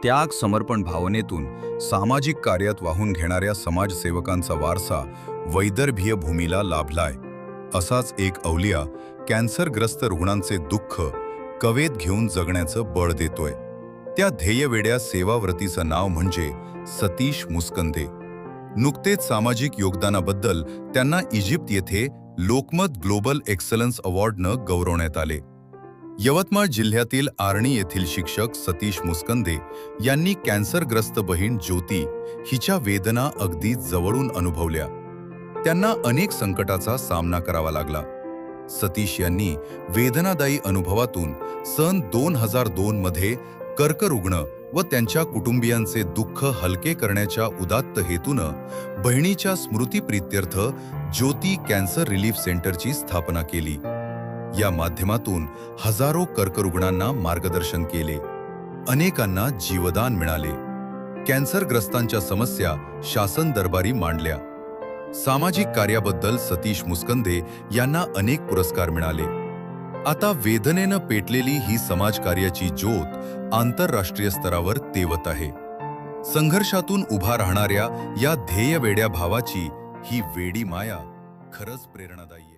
त्याग समर्पण भावनेतून सामाजिक कार्यात वाहून घेणाऱ्या समाजसेवकांचा वारसा वैदर्भीय भूमीला लाभलाय. असाच एक अवलिया कॅन्सरग्रस्त रुग्णांचे दुःख कवेत घेऊन जगण्याचं बळ देतोय. त्या ध्येयवेड्या सेवाव्रतीचं नाव म्हणजे सतीश मुस्कंदे. नुकतेच सामाजिक योगदानाबद्दल त्यांना इजिप्त येथे लोकमत ग्लोबल एक्सलन्स अवॉर्डनं गौरवण्यात आले. यवतमाळ जिल्ह्यातील आर्णी येथील शिक्षक सतीश मुस्कंदे यांनी कॅन्सरग्रस्त बहीण ज्योती हिच्या वेदना अगदी जवळून अनुभवल्या. त्यांना अनेक संकटाचा सामना करावा लागला. सतीश यांनी वेदनादायी अनुभवातून सन 2002 मध्ये कर्करुग्ण व त्यांच्या कुटुंबियांचे दुःख हलके करण्याच्या उदात्त हेतूनं बहिणीच्या स्मृतिप्रीत्यर्थ ज्योती कॅन्सर रिलीफ सेंटरची स्थापना केली. या माध्यमातून हजारो कर्करुग्णांना मार्गदर्शन केले, अनेकांना जीवदान मिळाले. कॅन्सरग्रस्तांच्या समस्या शासन दरबारी मांडल्या. सामाजिक कार्याबद्दल सतीश मुस्कंदे यांना अनेक पुरस्कार मिळाले. आता वेदनेनं पेटलेली ही समाजकार्याची ज्योत आंतरराष्ट्रीय स्तरावर तेवत आहे. संघर्षातून उभा राहणाऱ्या या ध्येयवेड्या भावाची ही वेडी माया खरंच प्रेरणादायी आहे.